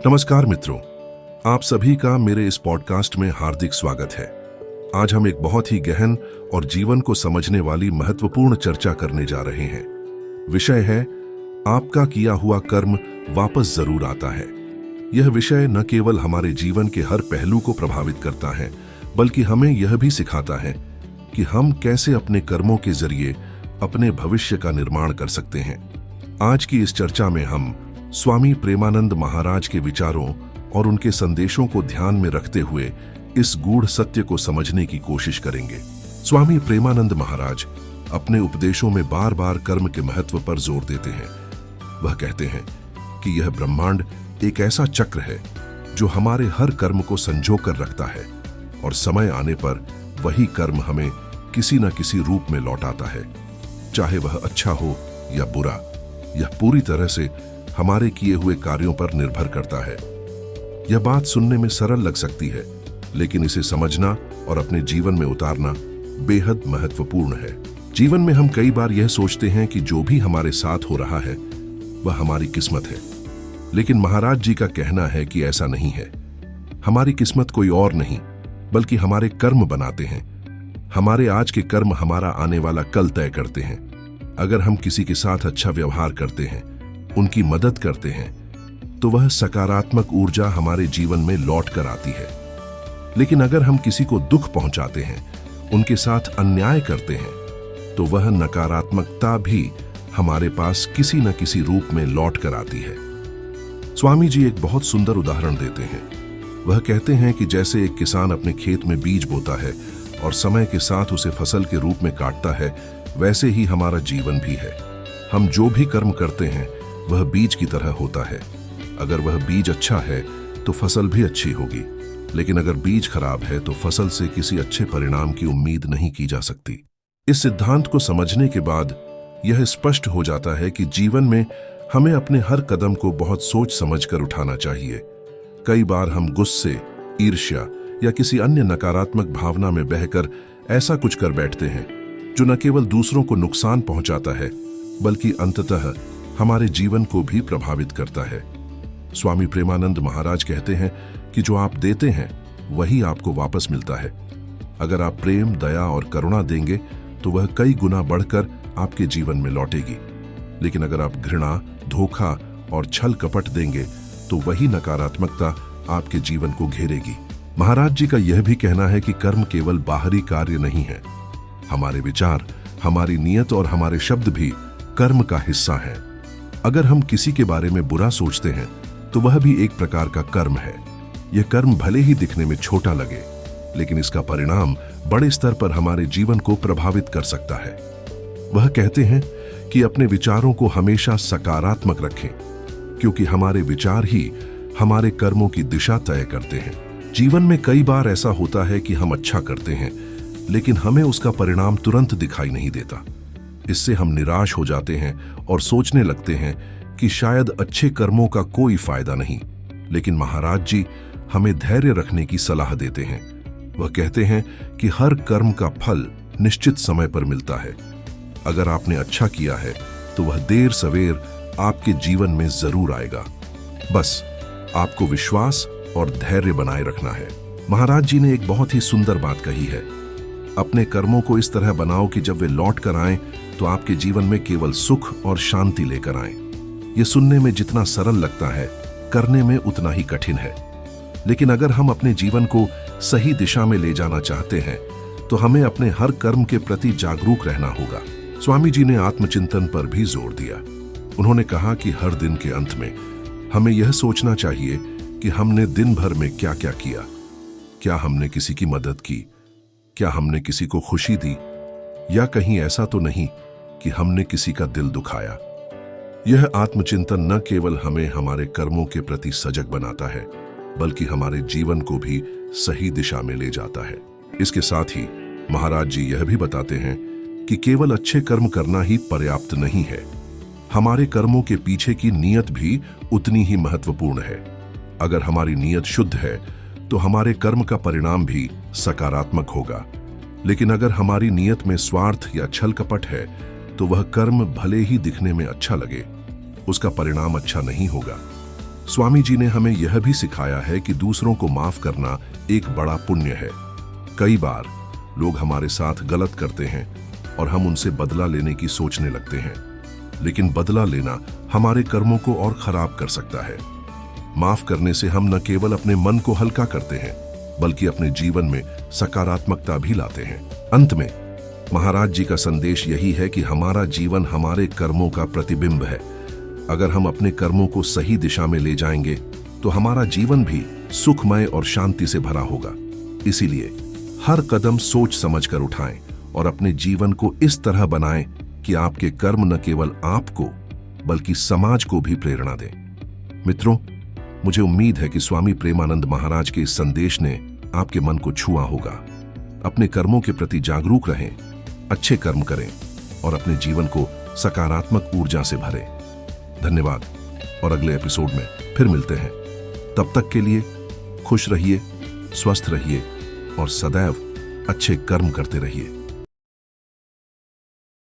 नमस्कार मित्रों, आप सभी का मेरे इस पॉडकास्ट में हार्दिक स्वागत है। आज हम एक बहुत ही गहन और जीवन को समझने वाली महत्वपूर्ण चर्चा करने जा रहे हैं। विषय है आपका किया हुआ कर्म वापस जरूर आता है। यह विषय न केवल हमारे जीवन के हर पहलू को प्रभावित करता है, बल्कि हमें यह भी सिखाता है कि हम कैसे अपने कर्मों के जरिए अपने भविष्य का निर्माण कर सकते हैं। आज की इस चर्चा में हम स्वामी प्रेमानंद महाराज के विचारों और उनके संदेशों को ध्यान में रखते हुए इस गूढ़ सत्य को समझने की कोशिश करेंगे। स्वामी प्रेमानंद महाराज अपने उपदेशों में बार बार कर्म के महत्व पर जोर देते हैं। वह कहते हैं कि यह ब्रह्मांड एक ऐसा चक्र है जो हमारे हर कर्म को संजो कर रखता है और समय आने पर वही कर्म हमें किसी न किसी रूप में लौटाता है, चाहे वह अच्छा हो या बुरा। यह पूरी तरह से हमारे किए हुए कार्यों पर निर्भर करता है। यह बात सुनने में सरल लग सकती है, लेकिन इसे समझना और अपने जीवन में उतारना बेहद महत्वपूर्ण है। जीवन में हम कई बार यह सोचते हैं कि जो भी हमारे साथ हो रहा है वह हमारी किस्मत है, लेकिन महाराज जी का कहना है कि ऐसा नहीं है। हमारी किस्मत कोई और नहीं बल्कि हमारे कर्म बनाते हैं। हमारे आज के कर्म हमारा आने वाला कल तय करते हैं। अगर हम किसी के साथ अच्छा व्यवहार करते हैं, उनकी मदद करते हैं, तो वह सकारात्मक ऊर्जा हमारे जीवन में लौट कर आती है। लेकिन अगर हम किसी को दुख पहुंचाते हैं, उनके साथ अन्याय करते हैं, तो वह नकारात्मकता भी हमारे पास किसी न किसी रूप में लौट कर आती है। स्वामी जी एक बहुत सुंदर उदाहरण देते हैं। वह कहते हैं कि जैसे एक किसान अपने खेत में बीज बोता है और समय के साथ उसे फसल के रूप में काटता है, वैसे ही हमारा जीवन भी है। हम जो भी कर्म करते हैं वह बीज की तरह होता है। अगर वह बीज अच्छा है तो फसल भी अच्छी होगी, लेकिन अगर बीज खराब है तो फसल से किसी अच्छे परिणाम की उम्मीद नहीं की जा सकती। इस सिद्धांत को समझने के बाद यह स्पष्ट हो जाता है कि जीवन में हमें अपने हर कदम को बहुत सोच समझकर उठाना चाहिए। कई बार हम गुस्से, ईर्ष्या या किसी अन्य नकारात्मक भावना में बहकर ऐसा कुछ कर बैठते हैं जो न केवल दूसरों को नुकसान पहुंचाता है, बल्कि अंततः हमारे जीवन को भी प्रभावित करता है। स्वामी प्रेमानंद महाराज कहते हैं कि जो आप देते हैं वही आपको वापस मिलता है। अगर आप प्रेम, दया और करुणा देंगे तो वह कई गुना बढ़कर आपके जीवन में लौटेगी। लेकिन अगर आप घृणा, धोखा और छल कपट देंगे तो वही नकारात्मकता आपके जीवन को घेरेगी। महाराज जी का यह भी कहना है कि कर्म केवल बाहरी कार्य नहीं है। हमारे विचार, हमारी नीयत और हमारे शब्द भी कर्म का हिस्सा हैं। अगर हम किसी के बारे में बुरा सोचते हैं तो वह भी एक प्रकार का कर्म है। यह कर्म भले ही दिखने में छोटा लगे, लेकिन इसका परिणाम बड़े स्तर पर हमारे जीवन को प्रभावित कर सकता है। वह कहते हैं कि अपने विचारों को हमेशा सकारात्मक रखें, क्योंकि हमारे विचार ही हमारे कर्मों की दिशा तय करते हैं। जीवन में कई बार ऐसा होता है कि हम अच्छा करते हैं, लेकिन हमें उसका परिणाम तुरंत दिखाई नहीं देता। इससे हम निराश हो जाते हैं और सोचने लगते हैं कि शायद अच्छे कर्मों का कोई फायदा नहीं। लेकिन महाराज जी हमें धैर्य रखने की सलाह देते हैं। वह कहते हैं कि हर कर्म का फल निश्चित समय पर मिलता है। अगर आपने अच्छा किया है तो वह देर सवेर आपके जीवन में जरूर आएगा। बस आपको विश्वास और धैर्य बनाए रखना है। महाराज जी ने एक बहुत ही सुंदर बात कही है। अपने कर्मों को इस तरह बनाओ कि जब वे लौट कर आएं तो आपके जीवन में केवल सुख और शांति लेकर आएं। यह सुनने में जितना सरल लगता है, करने में उतना ही कठिन है। लेकिन अगर हम अपने जीवन को सही दिशा में ले जाना चाहते हैं तो हमें अपने हर कर्म के प्रति जागरूक रहना होगा। स्वामी जी ने आत्मचिंतन पर भी जोर दिया। उन्होंने कहा कि हर दिन के अंत में हमें यह सोचना चाहिए कि हमने दिन भर में क्या क्या किया। क्या हमने किसी की मदद की? क्या हमने किसी को खुशी दी? या कहीं ऐसा तो नहीं कि हमने किसी का दिल दुखाया? यह आत्मचिंतन न केवल हमें हमारे कर्मों के प्रति सजग बनाता है, बल्कि हमारे जीवन को भी सही दिशा में ले जाता है। इसके साथ ही महाराज जी यह भी बताते हैं कि केवल अच्छे कर्म करना ही पर्याप्त नहीं है। हमारे कर्मों के पीछे की नीयत भी उतनी ही महत्वपूर्ण है। अगर हमारी नीयत शुद्ध है तो हमारे कर्म का परिणाम भी सकारात्मक होगा। लेकिन अगर हमारी नीयत में स्वार्थ या छल कपट है तो वह कर्म भले ही दिखने में अच्छा लगे, उसका परिणाम अच्छा नहीं होगा। स्वामी जी ने हमें यह भी सिखाया है कि दूसरों को माफ करना एक बड़ा पुण्य है। कई बार लोग हमारे साथ गलत करते हैं और हम उनसे बदला लेने की सोचने लगते हैं, लेकिन बदला लेना हमारे कर्मों को और खराब कर सकता है। माफ करने से हम न केवल अपने मन को हल्का करते हैं, बल्कि अपने जीवन में सकारात्मकता भी लाते हैं। अंत में महाराज जी का संदेश यही है कि हमारा जीवन हमारे कर्मों का प्रतिबिंब है। अगर हम अपने कर्मों को सही दिशा में ले जाएंगे तो हमारा जीवन भी सुखमय और शांति से भरा होगा। इसीलिए हर कदम सोच समझकर उठाएं और अपने जीवन को इस तरह बनाएं कि आपके कर्म न केवल आपको बल्कि समाज को भी प्रेरणा दें। मित्रों, मुझे उम्मीद है कि स्वामी प्रेमानंद महाराज के इस संदेश ने आपके मन को छुआ होगा। अपने कर्मों के प्रति जागरूक रहें, अच्छे कर्म करें और अपने जीवन को सकारात्मक ऊर्जा से भरें। धन्यवाद और अगले एपिसोड में फिर मिलते हैं। तब तक के लिए खुश रहिए, स्वस्थ रहिए और सदैव अच्छे कर्म करते रहिए।